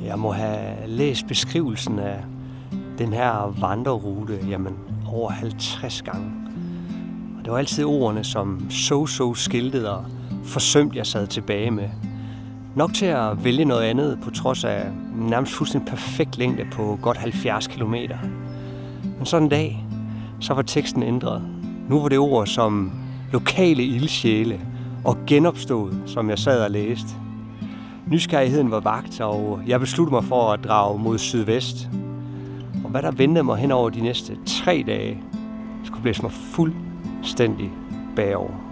Jeg må have læst beskrivelsen af den her vandrerute over 50 gange. Og det var altid ordene som so skiltet og forsømt, jeg sad tilbage med. Nok til at vælge noget andet på trods af nærmest fuldstændig perfekt længde på godt 70 kilometer. Men sådan en dag, så var teksten ændret. Nu var det ord som lokale ildsjæle og genopstået, som jeg sad og læste. Nysgerrigheden var vakt, og jeg besluttede mig for at drage mod sydvest. Og hvad der ventede mig hen over de næste 3 dage, skulle blæse mig fuldstændig bagover.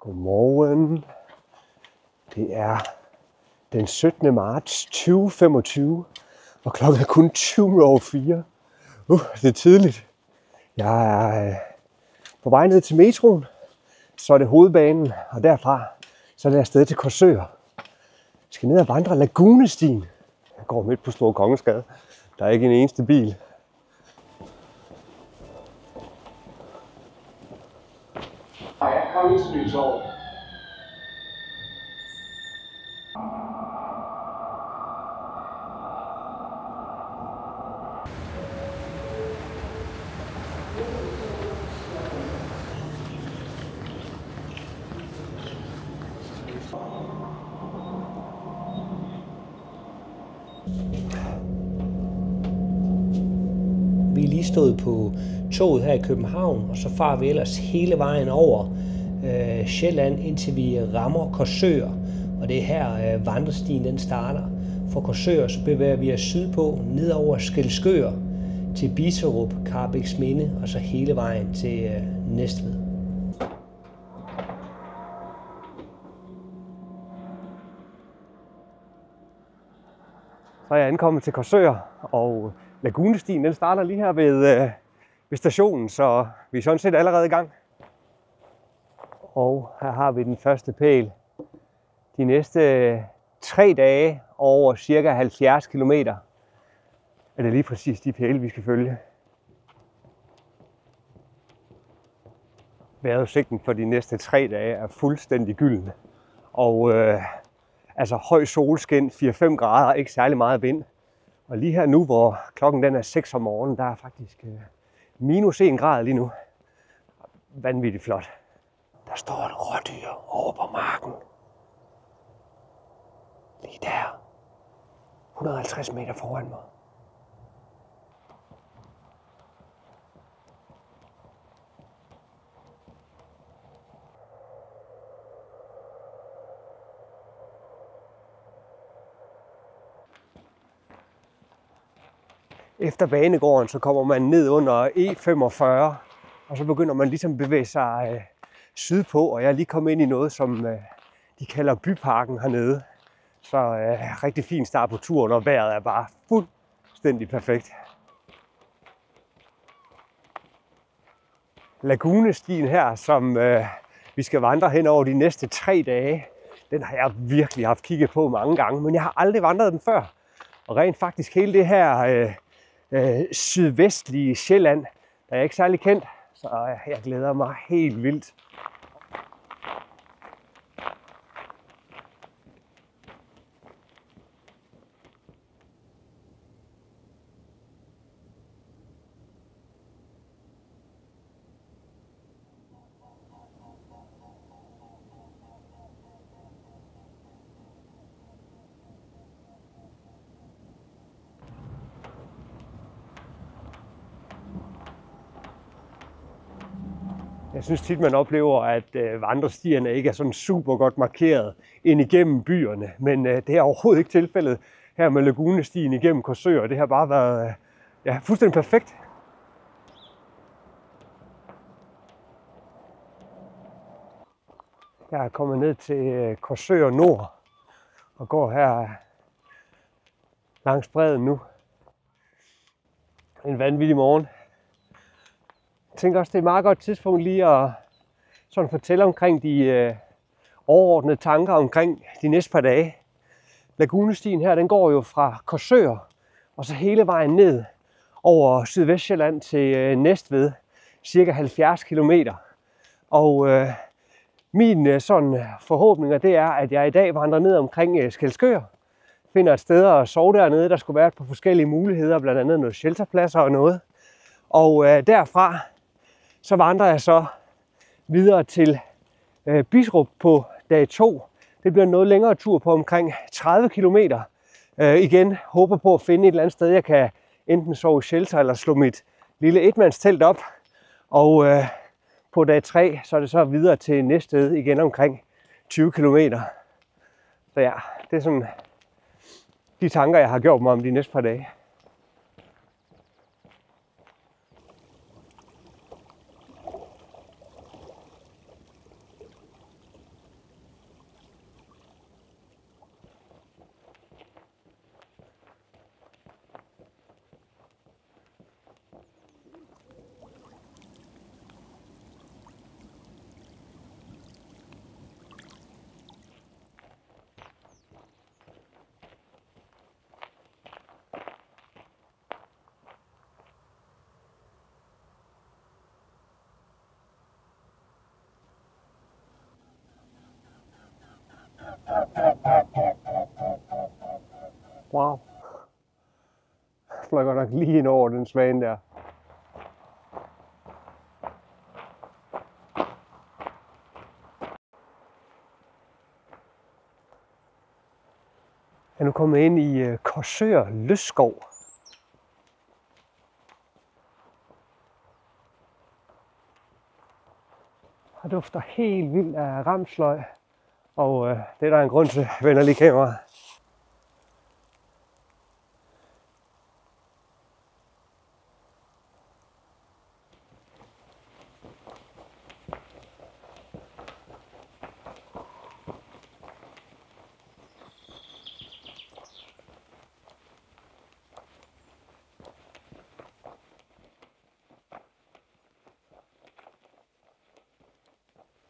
Godmorgen. Det er den 17. marts 2025, og klokken er kun 4. Det er tidligt. Jeg er på vej ned til metroen, så er det hovedbanen, og derfra så er det afsted til Korsør. Jeg skal ned og vandre Lagunestien. Jeg går midt på Store Kongensgade. Der er ikke en eneste bil. Jeg kom ikke til Nytorv. Vi er lige stået på toget her i København, og så farer vi ellers hele vejen over Sjælland, indtil vi rammer Korsør. Og det er her vandrestien den starter. Fra Korsør så bevæger vi os sydpå, ned over Skælskør, til Bisserup, Karrebæksminde, og så hele vejen til Næstved. Så er jeg ankommet til Korsør, og Lagunestien den starter lige her ved stationen, så vi er sådan set allerede i gang. Og her har vi den første pæl. De næste 3 dage over cirka 70 kilometer er det lige præcis de pæle, vi skal følge. Vejrudsigten for de næste 3 dage er fuldstændig gylden. Og høj solskin, 4-5 grader, ikke særlig meget vind. Og lige her nu, hvor klokken den er 6 om morgenen, der er faktisk minus 1 grad lige nu. Vanvittigt flot. Der står et rådyr over på marken. Lige der. 150 meter foran mig. Efter banegården, så kommer man ned under E45, og så begynder man ligesom at bevæge sig sydpå, og jeg er lige kommet ind i noget, som de kalder Byparken hernede. Så rigtig fin start på turen, og vejret er bare fuldstændig perfekt. Lagunestien her, som vi skal vandre hen over de næste 3 dage, den har jeg virkelig haft kigget på mange gange, men jeg har aldrig vandret den før. Og rent faktisk hele det her sydvestlige Sjælland, der er ikke særlig kendt, så jeg glæder mig helt vildt. Jeg synes tit, man oplever, at vandrestierne ikke er sådan super godt markeret ind igennem byerne. Men det er overhovedet ikke tilfældet her med Lagunestien igennem Korsør. Det har bare været fuldstændig perfekt. Jeg er kommet ned til Korsør Nord og går her langs bredden nu. En vanvittig morgen. Jeg tænker også, det er et meget godt tidspunkt lige at sådan fortælle omkring de overordnede tanker omkring de næste par dage. Lagunestien her, den går jo fra Korsør og så hele vejen ned over Sydvestsjælland til Næstved, cirka 70 kilometer. Og min sådan forhåbninger, det er, at jeg i dag vandrer ned omkring Skælskør, finder et sted at sove dernede. Der skulle være på forskellige muligheder, blandt andet noget shelterpladser og noget. Og derfra så vandrer jeg så videre til Bidstrup på dag 2. Det bliver en noget længere tur på omkring 30 kilometer. Igen håber på at finde et eller andet sted, jeg kan enten sove i shelter eller slå mit lille etmandstelt op. Og på dag 3 så er det så videre til Næstved igen omkring 20 kilometer. Så ja, det er sådan de tanker, jeg har gjort mig om de næste par dage. Wow. Jeg fløj godt nok lige ind over den svane der. Jeg er nu kommet ind i Korsør Løsskov. Det dufter helt vildt af ramsløg, og det er der en grund til, vender lige kameraet.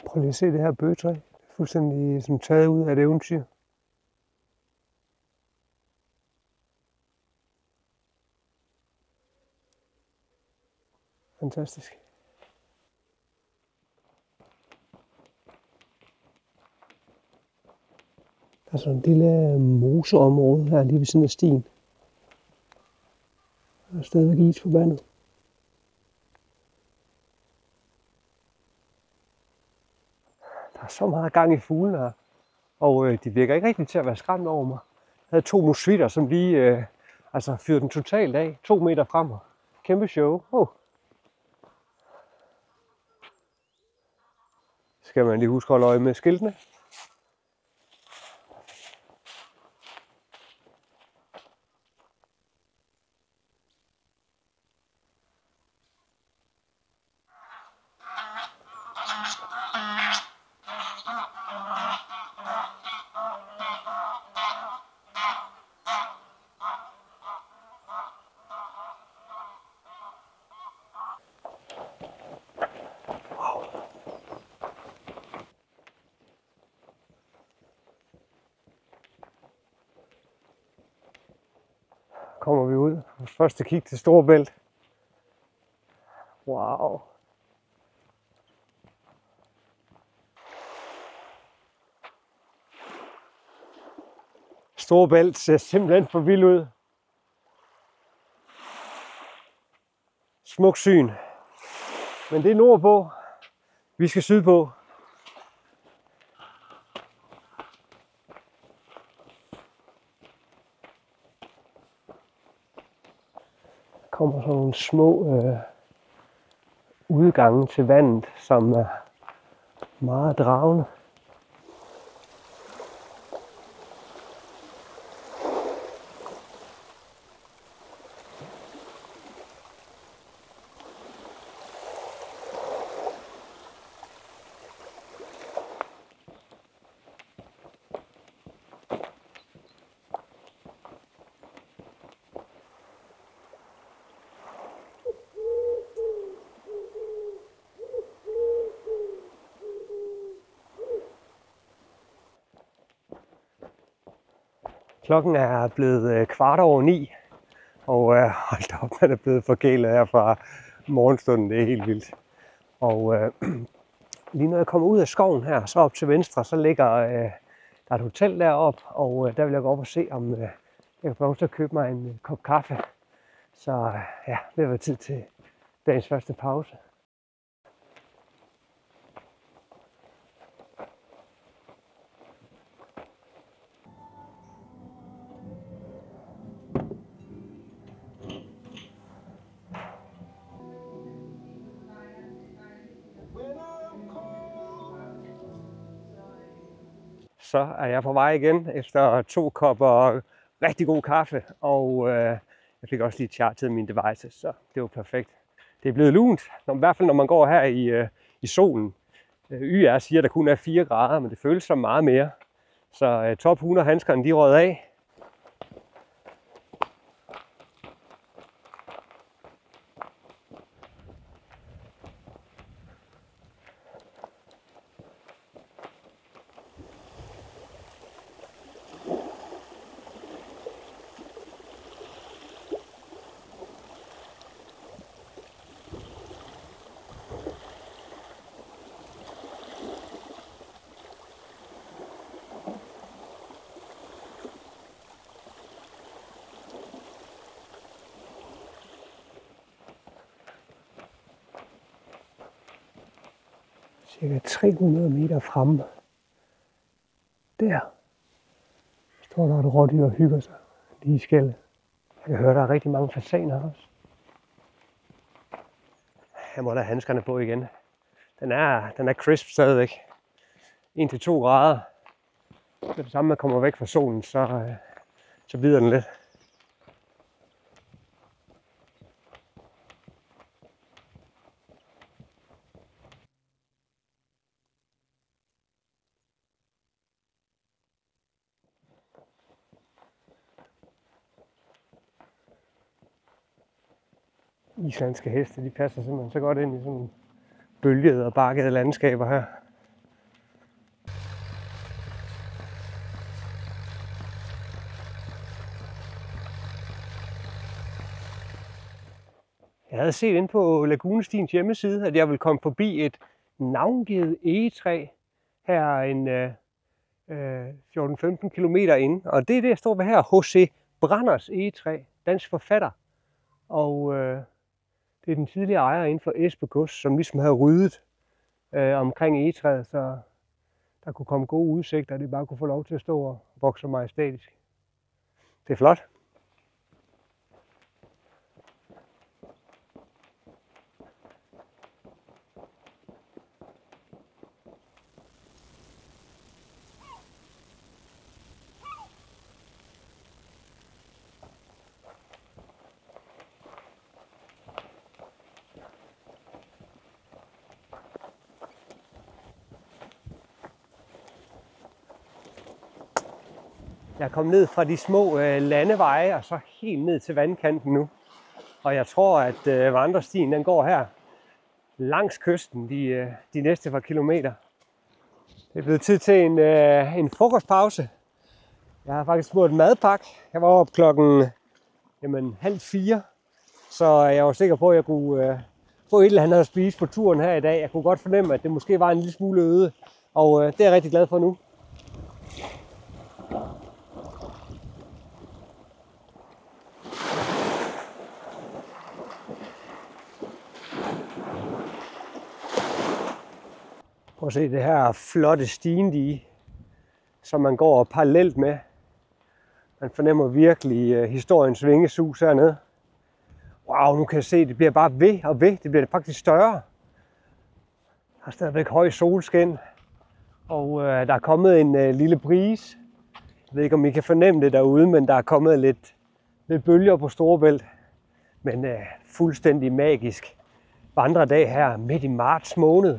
Prøv lige at se det her bøgetræ. Det er fuldstændig som taget ud af et eventyr. Fantastisk. Der er sådan et lille moseområde her lige ved siden af stien. Der er stadigvæk is på vandet. Der er så meget gang i fuglene her, og de virker ikke rigtig til at være skræmt over mig. Jeg havde 2 musvitter, som lige fyrede den totalt af, 2 meter frem mig. Kæmpe show. Skal man lige huske at holde øje med skiltene. Kommer vi ud. Første kig til Storebælt. Wow. Storebælt ser simpelthen for vild ud. Smuk syn. Men det er nordpå. Vi skal sydpå. Der kommer sådan nogle små udgange til vandet, som er meget dragende. Klokken er blevet 9:15, og hold da op, man er blevet forkælet her fra morgenstunden. Det er helt vildt. Og lige når jeg kommer ud af skoven her, så op til venstre, så ligger der er et hotel deroppe, og der vil jeg gå op og se, om jeg kan få lov til at købe mig en kop kaffe. Så ja, det er været tid til dagens første pause. Så er jeg på vej igen efter 2 kopper rigtig god kaffe, og jeg fik også lige chartet mine devices, så det var perfekt. Det er blevet lunt, i hvert fald når man går her i solen. YR siger, at der kun er 4 grader, men det føles som meget mere. Så top 100 handskerne de rød af. Cirka 300 meter fremme. Der står der et rådyr og hygger sig lige i skellet. Jeg kan høre, der er rigtig mange fasaner også. Jeg må da have handskerne på igen. Den er crisp stadigvæk. 1-2 grader. Det er det samme, man kommer væk fra solen, så bider den lidt. Islandske heste, de passer simpelthen så godt ind i sådan bølgede og bakkede landskaber her. Jeg havde set ind på Lagunestiens hjemmeside, at jeg ville komme forbi et navngivet egetræ her en 14-15 kilometer inde. Og det er det, jeg står ved her, H.C. Branders egetræ, dansk forfatter. Og det er den tidligere ejer inden for Espe Gods, som ligesom havde ryddet omkring egetræet, så der kunne komme gode udsigter, og det bare kunne få lov til at stå og vokse majestætisk. Det er flot. Jeg er kommet ned fra de små landeveje og så helt ned til vandkanten nu. Og jeg tror, at vandrestien den går her langs kysten de næste par kilometer. Det er blevet tid til en frokostpause. Jeg har faktisk smurt madpakke. Jeg var oppe klokken 3:30, så jeg var sikker på, at jeg kunne få et eller andet at spise på turen her i dag. Jeg kunne godt fornemme, at det måske var en lille smule øde, og det er jeg rigtig glad for nu. Prøv at se det her flotte stigendige, som man går parallelt med. Man fornemmer virkelig historiens vingesus hernede. Wow, nu kan jeg se, at det bliver bare ved og ved. Det bliver faktisk større. Der er stadigvæk høj solskin, og der er kommet en lille brise. Jeg ved ikke, om I kan fornemme det derude, men der er kommet lidt bølger på Storebælt. Men fuldstændig magisk vandredag her midt i marts måned.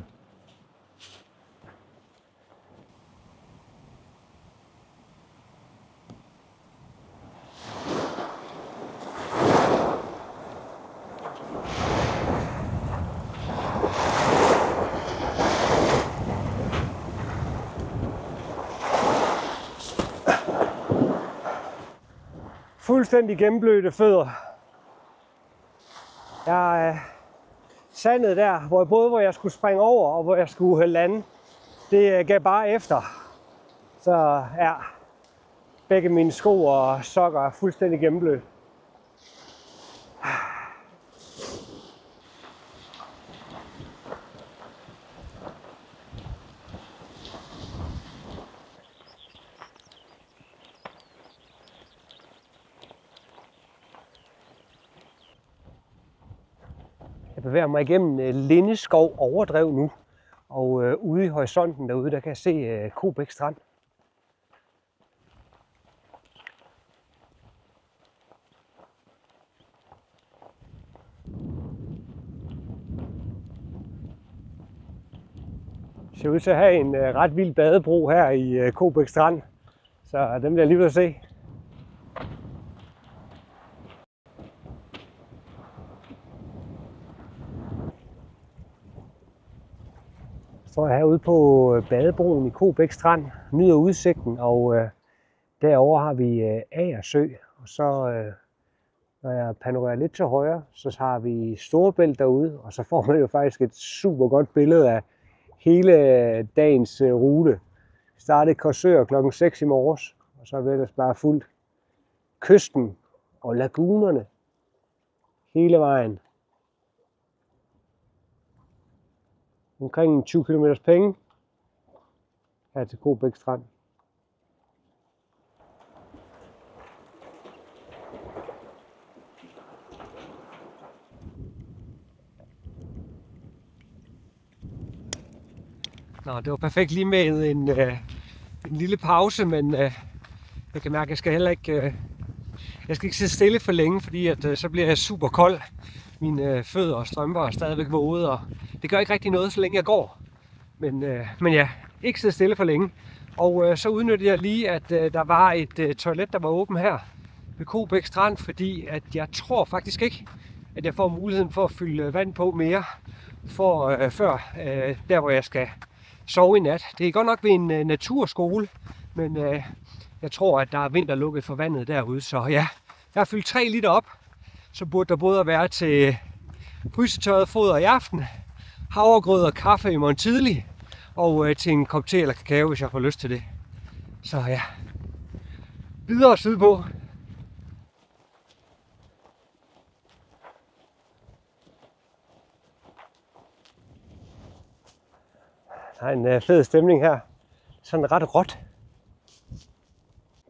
Fuldstændig gennemblødte fødder. Sandet der, hvor jeg skulle springe over og hvor jeg skulle lande, det gav bare efter. Så ja, begge mine sko og sokker er fuldstændig gennemblødt. Jeg bevæger mig igennem Lindeskov Overdrev nu, og ude i horisonten derude, der kan jeg se Kobæk Strand. Det ser ud til at have en ret vild badebro her i Kobæk Strand, så dem vil jeg lige vil se. Så er jeg herude på badebroen i Kobæk Strand, nyder udsigten, og derovre har vi Agersø, og så når jeg panorerer lidt til højre, så har vi Storebælt derude, og så får man jo faktisk et super godt billede af hele dagens rute. Vi startede i Korsør klokken 6 i morges, og så er vi ellers bare fuldt kysten og lagunerne hele vejen. Omkring 20 km penge her til Kobæk Strand. Nå, det var perfekt lige med en lille pause, men jeg kan mærke, at jeg skal heller ikke, jeg skal ikke sidde stille for længe, fordi at, så bliver jeg super kold. Mine fødder og strømper er stadigvæk våde, og det gør ikke rigtig noget, så længe jeg går. Men ja, ikke sidde stille for længe. Og så udnyttede jeg lige, at der var et toilet, der var åben her ved Kobæk Strand, fordi at jeg tror faktisk ikke, at jeg får muligheden for at fylde vand på mere før der, hvor jeg skal sove i nat. Det er godt nok ved en naturskole, men jeg tror, at der er vinterlukket for vandet derude. Så ja, jeg har fyldt 3 liter op. Så burde der både være til frysetørret foder i aften, havregrød og kaffe i morgen tidlig, og til en kop te eller kakao, hvis jeg får lyst til det. Så ja, videre sydpå. Der er en fed stemning her. Sådan ret råt.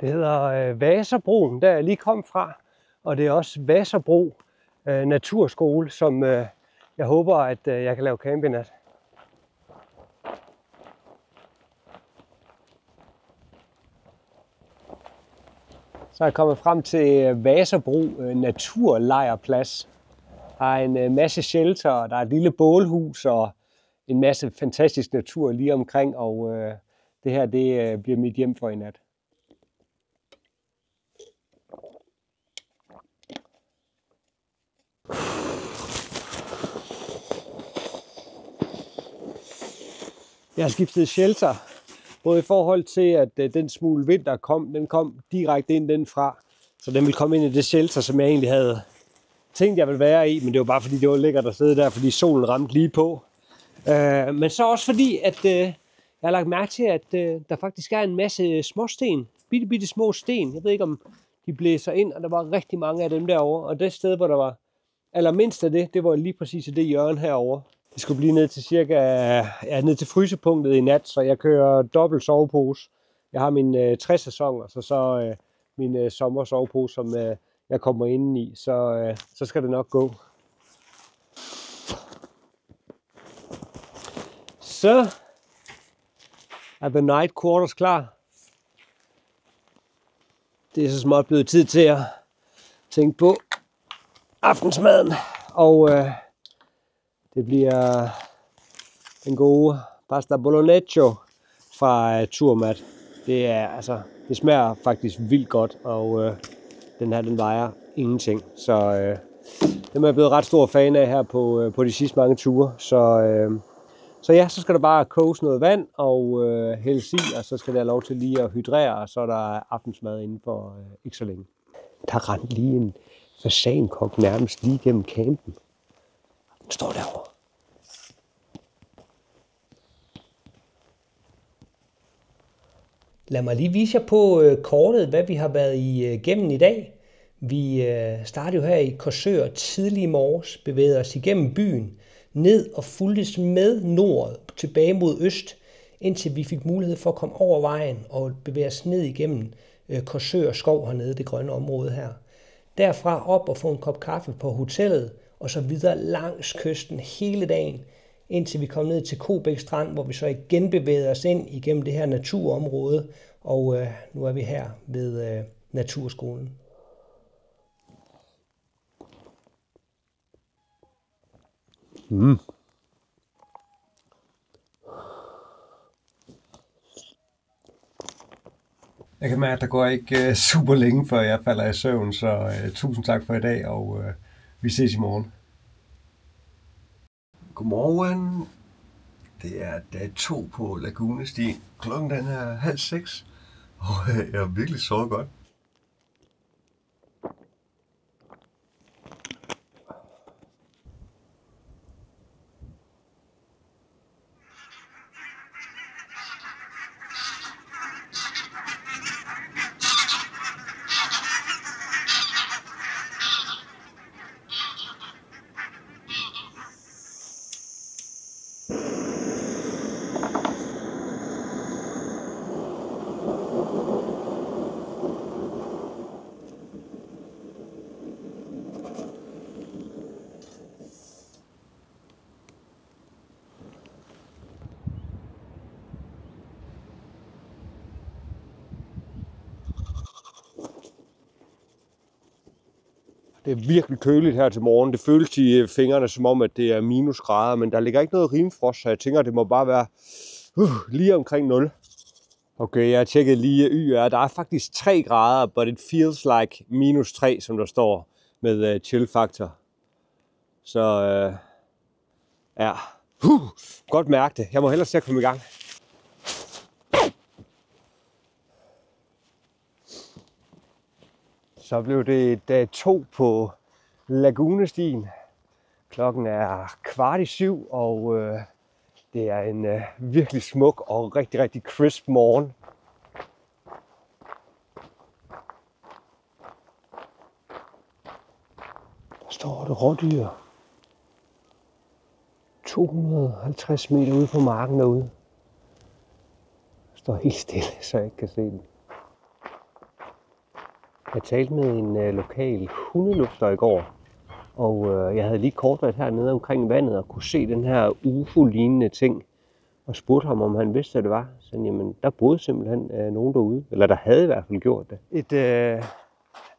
Det hedder Vaserbroen, der jeg lige kom fra. Og det er også Vaserbro Naturskole, som jeg håber, at jeg kan lave camp i nat. Så er jeg kommet frem til Vaserbro Naturlejrplads. Der er en masse shelter, der er et lille bålhus og en masse fantastisk natur lige omkring. Og det her det bliver mit hjem for i nat. Jeg har skiftet shelter, både i forhold til, at den smule vind, der kom, den kom direkte ind den fra. Så den ville komme ind i det shelter, som jeg egentlig havde tænkt, jeg ville være i. Men det var bare fordi, det var lækkert at sidde der, fordi solen ramte lige på. Men så også fordi, at jeg har lagt mærke til, at der faktisk er en masse småsten. Bitte små sten. Jeg ved ikke, om de blæser ind, og der var rigtig mange af dem derovre. Og det sted, hvor der var allermindst af det var lige præcis i det hjørne herovre. Det skulle blive ned til ned til frysepunktet i nat, så jeg kører dobbelt sovepose. Jeg har min 60 sæson, og så min sommersovepose, som jeg kommer ind i, så skal det nok gå. Så er the night quarters klar. Det er så småt blevet tid til at tænke på aftensmaden, og det bliver den gode pasta bolognese fra Turmat. Det smager faktisk vildt godt, og den her den vejer ingenting. Så den er jeg blevet ret stor fan af her på de sidste mange ture. Så ja, så skal der bare koges noget vand og hældes i, og så skal der have lov til lige at hydrere, og så er der aftensmad inden for ikke så længe. Der rendte lige en fasankok nærmest lige gennem campen. Den står derovre. Lad mig lige vise jer på kortet, hvad vi har været igennem i dag. Vi startede jo her i Korsør tidlig i morges, bevægede os igennem byen, ned og fulgtes med nord tilbage mod øst, indtil vi fik mulighed for at komme over vejen og bevæge os ned igennem Korsør skov hernede, det grønne område her. Derfra op og få en kop kaffe på hotellet, og så videre langs kysten hele dagen, indtil vi kom ned til Kobæk Strand, hvor vi så igen bevægede os ind igennem det her naturområde, og nu er vi her ved Naturskolen. Jeg kan mærke, at der går ikke super længe, før jeg falder i søvn, så tusind tak for i dag, og vi ses i morgen. Godmorgen. Det er dag 2 på Lagunestien. Klokken den er 5:30, og jeg har virkelig sovet godt. Det er virkelig køligt her til morgen. Det føles i fingrene som om, at det er minusgrader, men der ligger ikke noget rimfrost, så jeg tænker, at det må bare være lige omkring 0. Okay, jeg har tjekket lige YR. Der er faktisk 3 grader, but it feels like -3, som der står med chill factor. Så ja, godt mærke det. Jeg må hellere se at komme i gang. Så blev det dag 2 på Lagunestien. Klokken er 6:15, og det er en virkelig smuk og rigtig, rigtig crisp morgen. Der står et rådyr 250 meter ude på marken derude. Der står helt stille, så jeg ikke kan se den. Jeg talte med en lokal hundelufter i går, og jeg havde lige kort været hernede omkring vandet og kunne se den her UFO-lignende ting, og spurgte ham, om han vidste, hvad det var. Så jamen, der boede simpelthen nogen derude, eller der havde i hvert fald gjort det. Et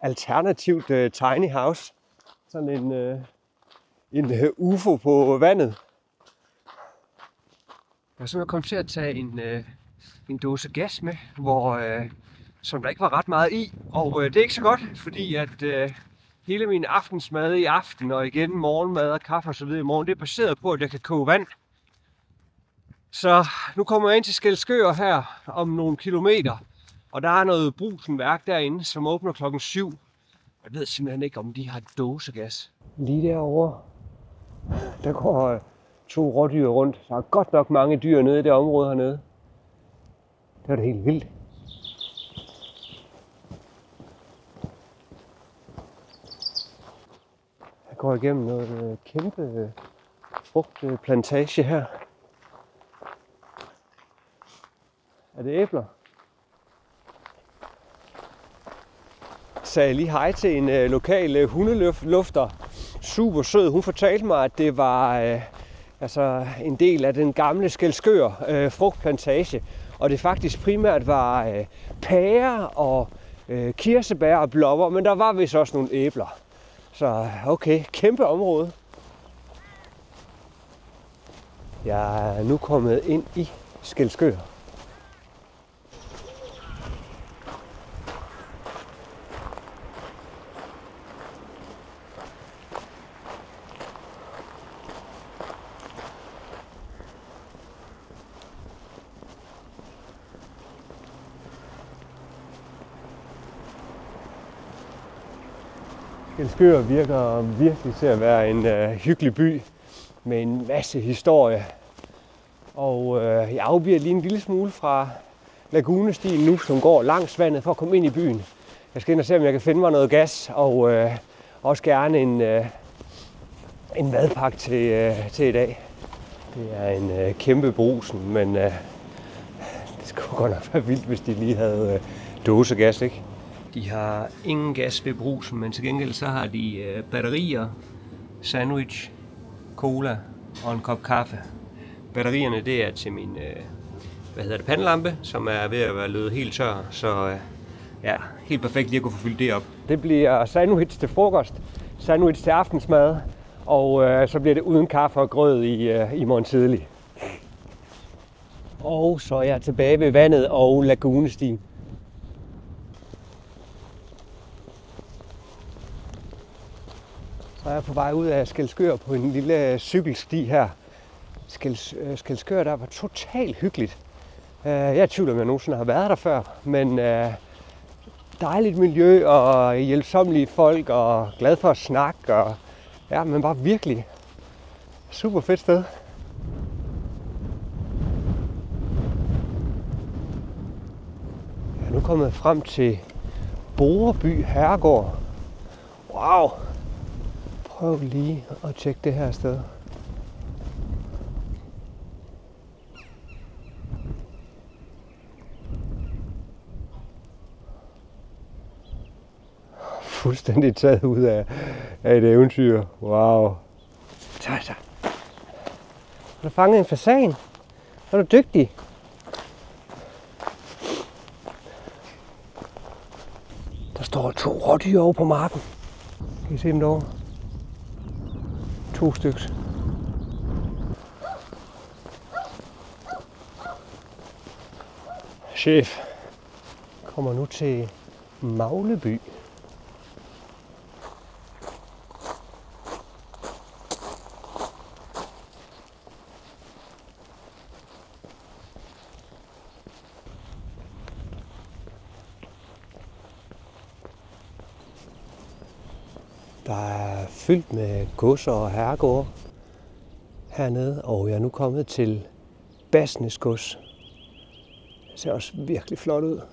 alternativt tiny house, sådan en UFO på vandet. Jeg er simpelthen kommet til at tage en dåse gas med, som der ikke var ret meget i, og det er ikke så godt, fordi at hele min aftensmad i aften, og igen morgenmad og kaffe og så videre i morgen, det er baseret på, at jeg kan koge vand. Så nu kommer jeg ind til Skælskør her om nogle kilometer, og der er noget Brugsenværk derinde, som åbner klokken 7. Jeg ved simpelthen ikke, om de har dåsegas. Lige derovre, der går 2 rådyr rundt. Der er godt nok mange dyr nede i det område hernede. Det er det helt vildt. Jeg går igennem noget kæmpe frugtplantage her. Er det æbler? Sagde jeg lige hej til en lokal hundelufter. Super sød. Hun fortalte mig, at det var en del af den gamle Skælskør frugtplantage. Og det faktisk primært var pærer og kirsebær og blåbær, men der var vist også nogle æbler. Så okay, kæmpe område. Jeg er nu kommet ind i Skælskør. Skælskør virker virkelig til at være en hyggelig by med en masse historie. Og jeg afviger lige en lille smule fra lagunestien nu, som går langs vandet for at komme ind i byen. Jeg skal ind og se, om jeg kan finde mig noget gas, og også gerne en madpakke til i dag. Det er en kæmpe brusen, men det skulle godt nok være vildt, hvis de lige havde dåsegas, ikke? De har ingen gas ved brusen, men til gengæld så har de batterier, sandwich, cola og en kop kaffe. Batterierne, det er til min pandelampe, som er ved at være løbet helt tør, så ja, helt perfekt lige at kunne få fyldt det op. Det bliver sandwich til frokost, sandwich til aftensmad, og så bliver det uden kaffe og grød i morgen tidlig. Og så er jeg tilbage ved vandet og lagunestien. Så er jeg på vej ud af Skælskør på en lille cykelsti her. Skælskør, der var totalt hyggeligt. Jeg er i tvivl, om jeg nogensinde har været der før, men dejligt miljø og hjælpsommelige folk og glad for at snakke. Og ja, men var virkelig super fedt sted. Jeg er nu kommet frem til Borreby Herregård. Wow! Prøv lige at tjekke det her sted. Fuldstændig taget ud af et eventyr. Wow. Så. Har du fanget en fasan? Er du dygtig? Der står 2 rådyr over på marken. Kan I se dem derovre? 2 stykker. Chef kommer nu til Magleby. Der er fyldt med godser og herregårde hernede, og jeg er nu kommet til Basnes gods. Det ser også virkelig flot ud. Jeg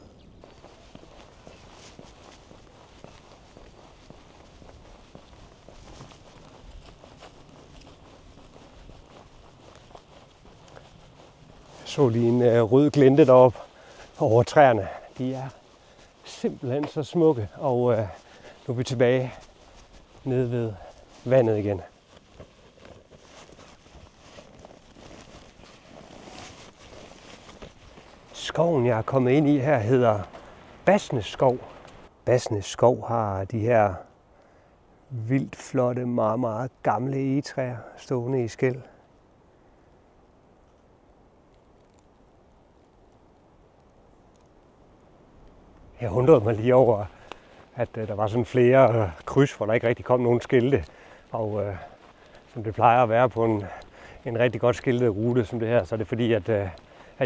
så lige en rød glinte deroppe over træerne. De er simpelthen så smukke, og nu er vi tilbage nede ved vandet igen. Skoven, jeg er kommet ind i her, hedder Basnes skov. Basnes skov har de her vildt flotte, meget, meget gamle egetræer stående i skel. Jeg undrede mig lige over, at der var sådan flere kryds, hvor der ikke rigtig kom nogen skilte. Og som det plejer at være på en rigtig godt skiltet rute som det her, så er det fordi, at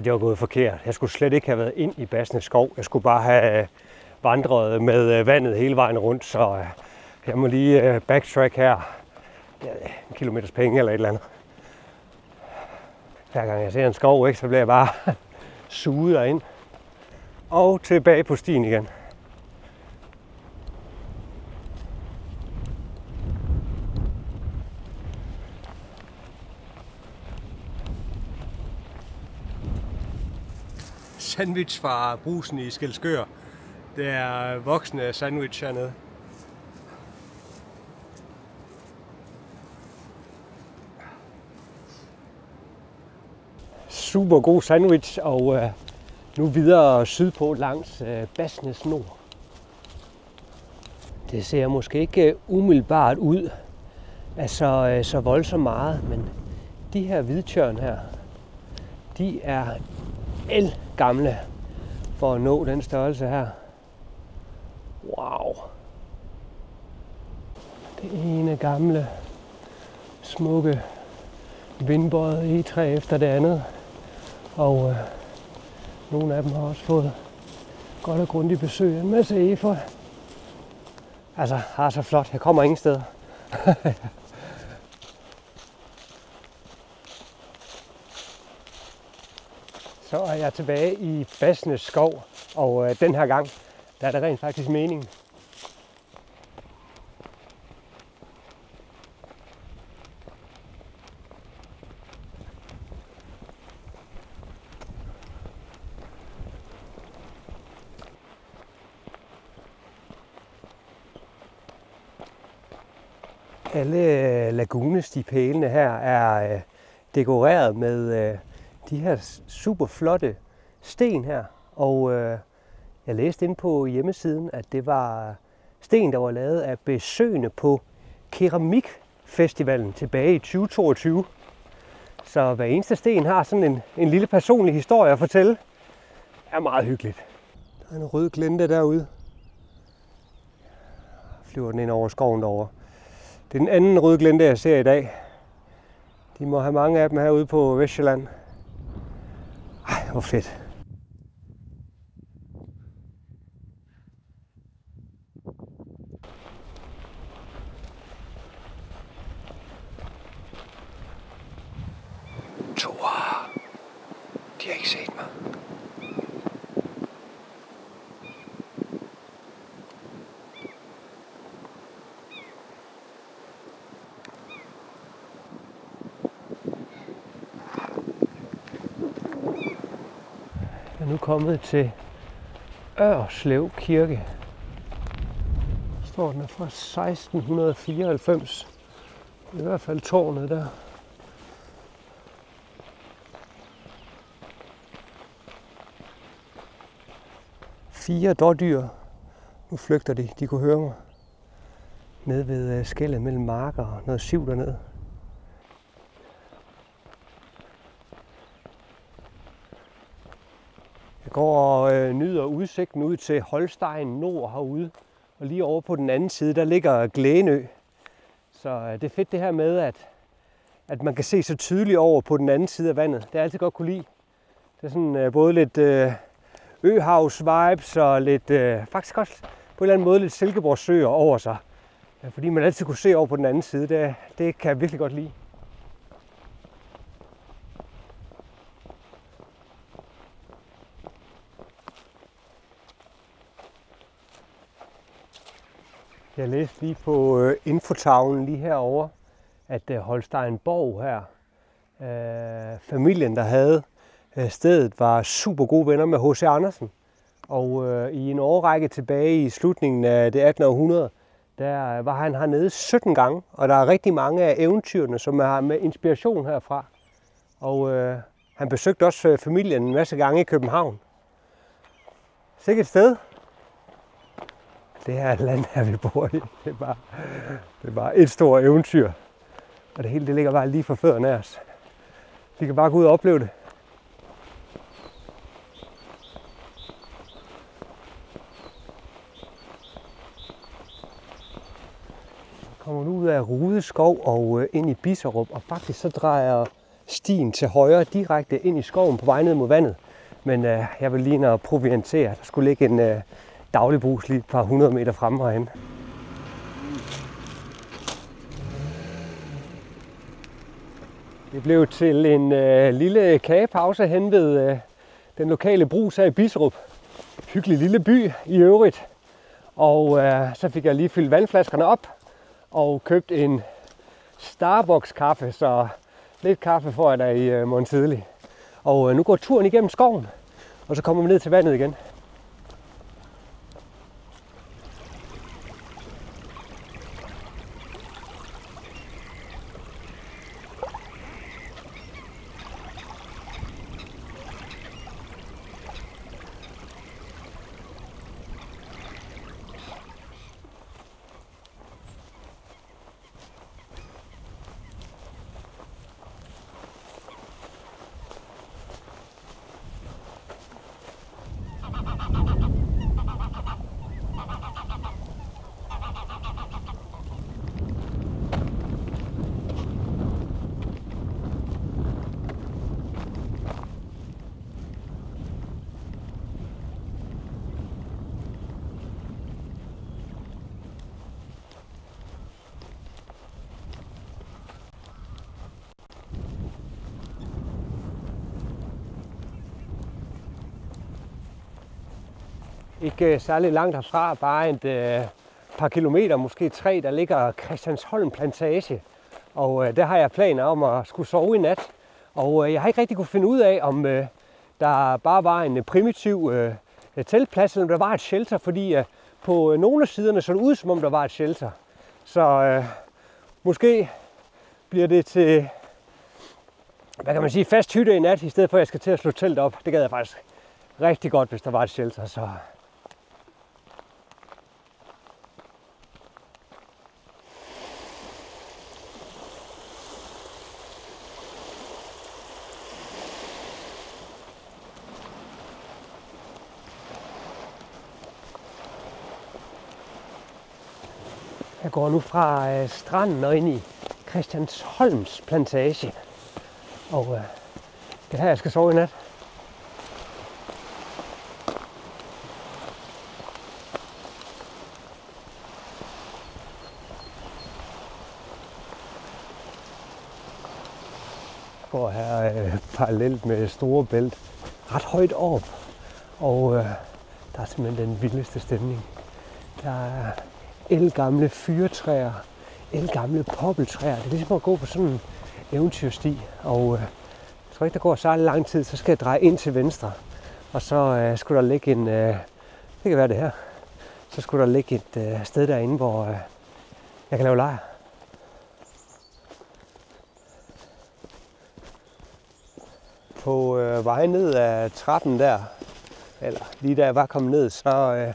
jeg var gået forkert. Jeg skulle slet ikke have været ind i Basnes skov. Jeg skulle bare have vandret med vandet hele vejen rundt, så jeg må lige backtrack her. En kilometers penge eller et eller andet. Hver gang jeg ser en skov, ikke, så bliver jeg bare suget derind. Og tilbage på stien igen. Sandwich fra brusen i Skælskør. Det er voksne sandwich hernede. Super god sandwich, og nu videre sydpå langs Basnes Nord. Det ser måske ikke umiddelbart ud af så voldsomt meget, men de her hvidtjørn her, de er ældgamle for at nå den størrelse her. Wow! Det ene gamle, smukke, vindbøjet egetræ efter det andet. Og nogle af dem har også fået godt og grundigt besøg af en masse efeu. Altså, så flot. Jeg kommer ingen steder. Så er jeg tilbage i Bassenes skov, og den her gang, der er det rent faktisk meningen. Alle lagunestipælene her er dekoreret med de her super flotte sten her. Og jeg læste inde på hjemmesiden, at det var sten, der var lavet af besøgende på Keramikfestivalen tilbage i 2022. Så hver eneste sten har sådan en lille personlig historie at fortælle. Det er meget hyggeligt. Der er en rød glente derude. Flyver den ind over skoven derovre. Det er den anden røde glente, jeg ser i dag. De må have mange af dem herude på Vestsjælland. Ej, hvor fedt. Thor, de har ikke set mig. Jeg er nu kommet til Ørslev Kirke. Der står den er fra 1694. I hvert fald tårnet der. Fire dårdyr. Nu flygter de. De kunne høre mig. Nede ved skellet mellem marker og noget siv dernede. Jeg går og nyder udsigten ud til Holstein Nord herude. Og lige over på den anden side, der ligger Glænø. Så det er fedt det her med, at man kan se så tydeligt over på den anden side af vandet. Det er altid godt kunne lide. Det er sådan både lidt øhavs-vibes og lidt, faktisk også på en eller anden måde lidt Silkeborg-søer over sig. Fordi man altid kunne se over på den anden side. Det kan jeg virkelig godt lide. Jeg læste lige på infotavlen lige herovre, at Holsteinborg her, familien der havde stedet, var super gode venner med H.C. Andersen. Og i en årrække tilbage i slutningen af det 18. århundrede, der var han hernede 17 gange. Og der er rigtig mange af eventyrene, som er med inspiration herfra. Og han besøgte også familien en masse gange i København. Sikkert et sted. Det her land her, vi bor i, det er bare et stort eventyr. Og det hele det ligger bare lige for fødderne af os. Vi kan bare gå ud og opleve det. Jeg kommer nu ud af Rude Skov og ind i Bisserup, og faktisk så drejer stien til højre direkte ind i skoven på vej ned mod vandet. Men jeg vil lige ind og proviantere. Der skulle ligge en dagligbrus lige et par 100 meter fremme herhen. Det blev til en lille kagepause hen ved den lokale brus her i Bisserup. Hyggelig lille by i øvrigt. Og så fik jeg lige fyldt vandflaskerne op og købt en Starbucks kaffe, så lidt kaffe får jeg der i morgen tidlig. Og nu går turen igennem skoven, og så kommer vi ned til vandet igen. Ikke særlig langt herfra, bare et par kilometer, måske 3, der ligger Christiansholm Plantage. Og der har jeg planer om at skulle sove i nat. Og jeg har ikke rigtig kunne finde ud af, om der bare var en primitiv teltplads, eller om der var et shelter, fordi på nogle af siderne så det ud, som om der var et shelter. Så måske bliver det til, hvad kan man sige, fast hytte i nat, i stedet for at jeg skal til at slå telt op. Det gad jeg faktisk rigtig godt, hvis der var et shelter. Så jeg går nu fra stranden og ind i Christiansholms Plantage. Og det er her, jeg skal sove i nat. Jeg går her parallelt med Storebælt, ret højt op. Og der er simpelthen den vildeste stemning. Der er ældgamle fyrretræer, ældgamle poppeltræer. Det er ligesom at gå på sådan en eventyrsti. Og jeg tror ikke, der går så lang tid, så skal jeg dreje ind til venstre. Og så skulle der ligge en, det kan være det her, så skulle der ligge et sted derinde, hvor jeg kan lave lejr. På vej ned ad trappen der, eller lige da jeg var kommet ned, så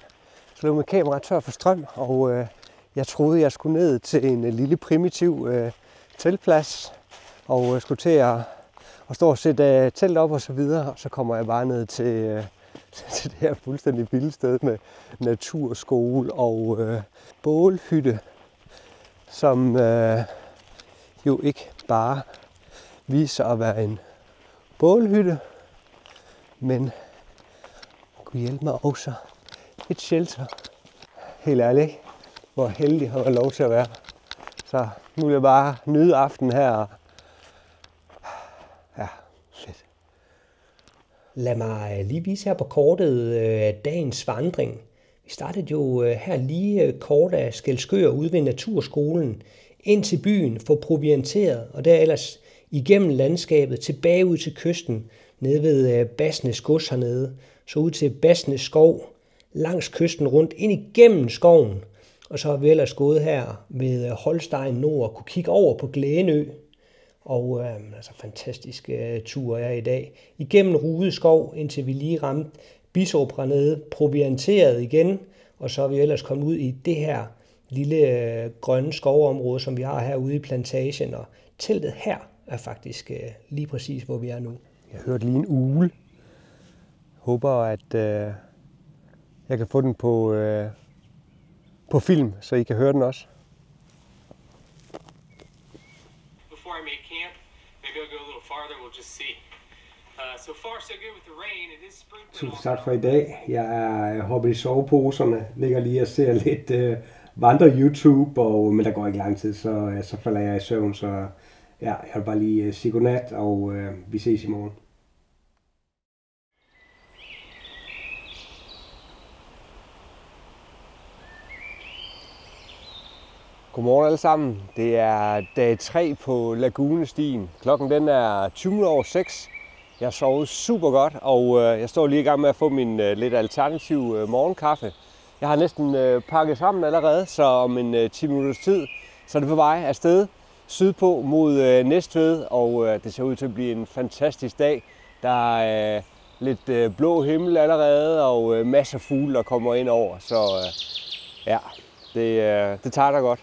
slog mit kamera tør for strøm, og jeg troede, jeg skulle ned til en lille primitiv teltplads, og skulle til at stå og sætte telt op og så videre, og så kommer jeg bare ned til det her fuldstændig vilde sted med naturskole og bålhytte, som jo ikke bare viser at være en bålhytte, men kunne hjælpe mig også et shelter. Helt ærligt, hvor heldig har jeg lov til at være. Så nu vil jeg bare nyde aftenen her. Ja, fedt. Lad mig lige vise her på kortet dagens vandring. Vi startede jo her lige kort af Skælskør ude ved Naturskolen, ind til byen for provianteret, og der ellers igennem landskabet, tilbage ud til kysten, nede ved Basnes gods hernede, så ud til Basnes skov, langs kysten rundt, ind igennem skoven, og så har vi ellers gået her ved Holstein Nord, kunne kigge over på Glænø, og altså fantastisk tur er i dag, igennem Rude skov, indtil vi lige ramte Bisup hernede, provianteret igen, og så er vi ellers kommet ud i det her lille grønne skovområde, som vi har herude i plantagen, og teltet her er faktisk lige præcis, hvor vi er nu. Jeg hørte lige en ugle. Håber, at jeg kan få den på film, så I kan høre den også. Before I make camp, maybe I'll go a little farther, we'll just see. So far so good with the rain. It is spring. Tusind tak for i dag. Jeg er hoppet i soveposerne, ligger lige og ser lidt vandre-YouTube, men der går ikke lang tid, så falder jeg i søvn, så ja, jeg vil bare lige sige godnat, og vi ses i morgen. Godmorgen alle sammen. Det er dag 3 på Lagunestien. Klokken den er 6:20. Jeg har sovet super godt, og jeg står lige i gang med at få min lidt alternativ morgenkaffe. Jeg har næsten pakket sammen allerede, så om en 10 minutters tid, så er det på vej afsted sydpå mod Næstved, og det ser ud til at blive en fantastisk dag. Der er lidt blå himmel allerede, og masser af fugle, der kommer ind over, så ja, det tager da godt.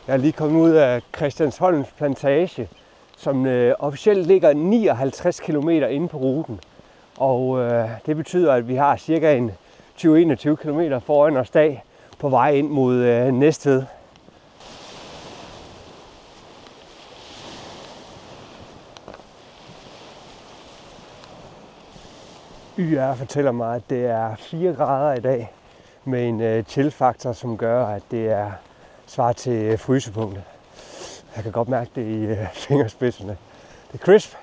Jeg er lige kommet ud af Christiansholms Plantage, som officielt ligger 59 km inde på ruten. Og det betyder, at vi har cirka en 20-21 km foran os dag på vej ind mod Næstved. YR fortæller mig, at det er 4 grader i dag med en chill-faktor, som gør, at det er svaret til frysepunktet. Jeg kan godt mærke det i fingerspidserne. Det er crisp.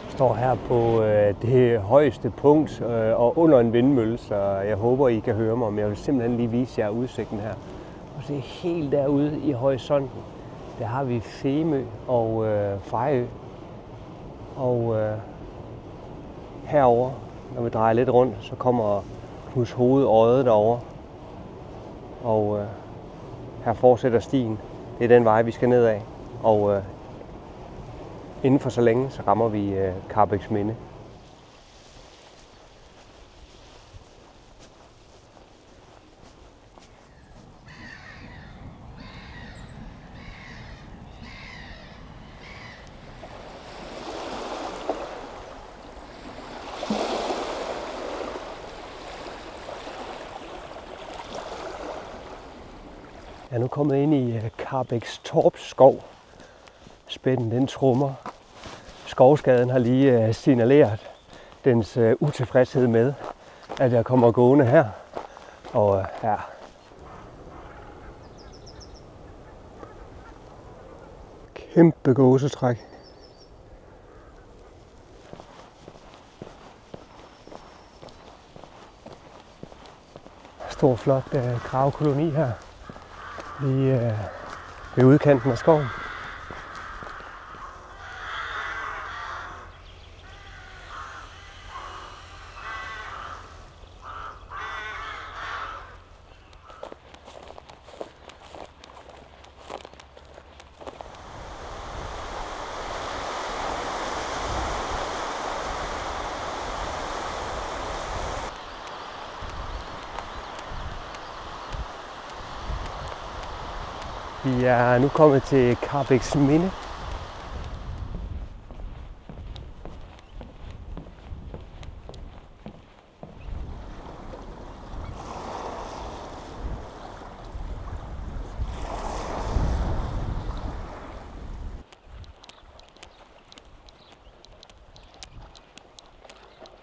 Står her på det højeste punkt og under en vindmølle, så jeg håber, I kan høre mig, men jeg vil simpelthen lige vise jer udsigten her. Og se helt derude i horisonten, der har vi Femø og Fejø. Og herover, når vi drejer lidt rundt, så kommer Knudshoved Odde derovre. Og her fortsætter stien. Det er den vej, vi skal ned af. Og inden for så længe, så rammer vi Karrebæksminde. Jeg er nu kommet ind i Karrebækstorp skov. Spætten den trummer. Skovskaden har lige signaleret dens utilfredshed med, at jeg kommer gående her. Og ja. Kæmpe gåsetræk. Stor flot kravekoloni her. Lige ved udkanten af skoven. Vi er nu kommet til Karrebæksminde. Jeg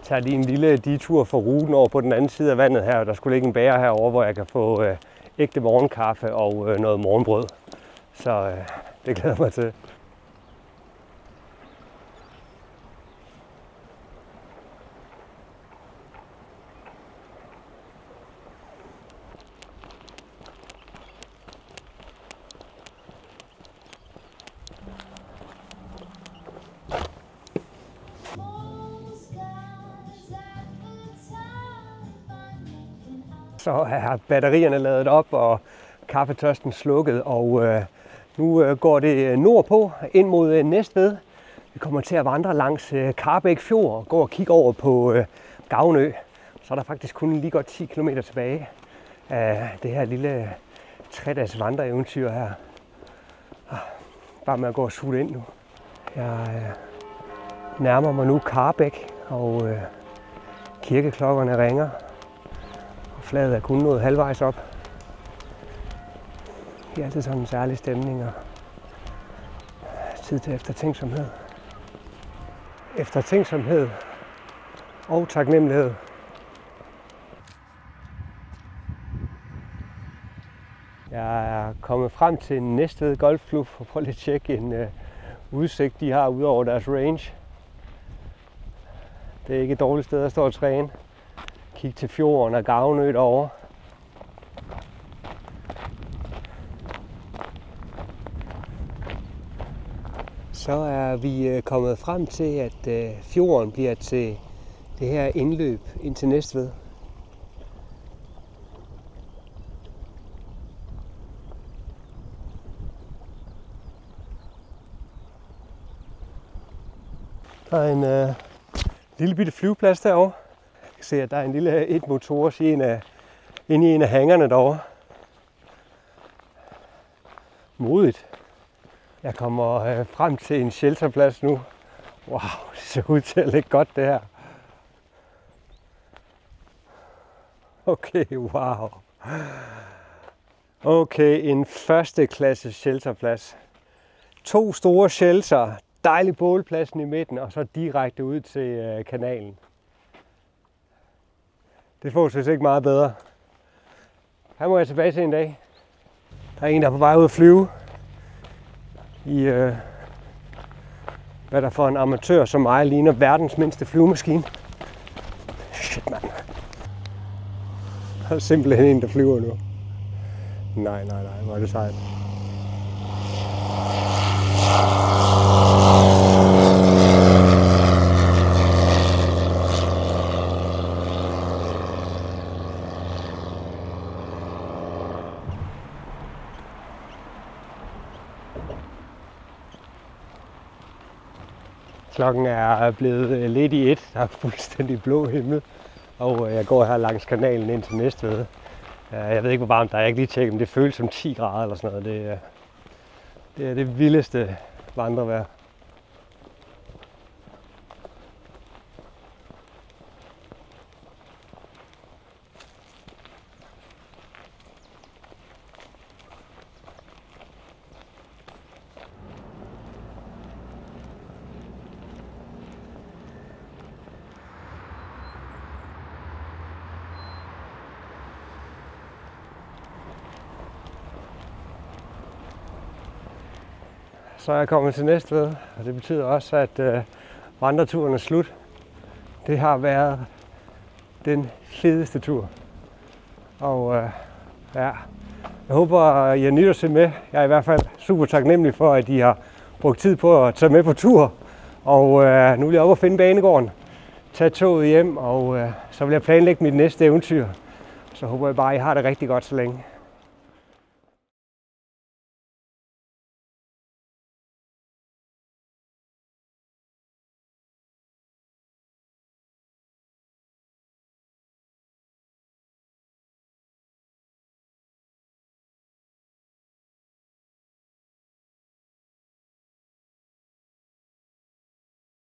tager lige en lille detur for ruten over på den anden side af vandet her. Der skulle ligge en bager herovre, hvor jeg kan få ægte morgenkaffe og noget morgenbrød. Så det glæder jeg mig til. Så er batterierne ladet op, og kaffetørsten slukket, og nu går det nordpå ind mod Næstved. Vi kommer til at vandre langs Karrebæk Fjord og gå og kigge over på Gavnø. Så er der faktisk kun lige godt 10 km tilbage af det her lille 3-dages vandreeventyr her. Bare med at gå og suge ind nu. Jeg nærmer mig nu Karrebæk, og kirkeklokkerne ringer. Flaget er kun nået halvvejs op. Det er altid sådan en særlig stemning og tid til eftertænksomhed. Eftertænksomhed og taknemmelighed. Jeg er kommet frem til Næstved Golfklub og prøver lige at tjekke en udsigt, de har ud over deres range. Det er ikke et dårligt sted at stå og træne. Kig til fjorden og Gavnø derovre. Så er vi kommet frem til, at fjorden bliver til det her indløb ind til Næstved. Der er en lille bitte flyveplads derovre. Jeg kan se, at der er en lille etmotors inde i en af hangerne derovre. Modigt. Jeg kommer frem til en shelterplads nu. Wow, det ser ud til at ligge godt det her. Okay, wow. Okay, en første klasse shelterplads. 2 store shelter, dejlig bålpladsen i midten, og så direkte ud til kanalen. Det får sig ikke meget bedre. Her må jeg tilbage til en dag. Der er en, der er på vej ud at flyve. I hvad der for en amatør som mig ligner verdens mindste flyvemaskine. Shit, mand. Der er simpelthen en, der flyver nu. Nej, hvor er det sejt. Klokken er blevet lidt i 1, der er fuldstændig blå himmel, og jeg går her langs kanalen ind til Næstved. Jeg ved ikke, hvor varmt der er, jeg ikke lige tjekket, men det føles som 10 grader eller sådan noget. Det er det vildeste vandrevejr. Så er jeg kommet til Næstved, og det betyder også, at vandreturen er slut. Det har været den fedeste tur. Og ja, jeg håber, I nyder at se med. Jeg er i hvert fald super taknemmelig for, at I har brugt tid på at tage med på tur. Og nu vil jeg op og finde banegården, tage toget hjem, og så vil jeg planlægge mit næste eventyr. Så håber jeg bare, at I har det rigtig godt så længe.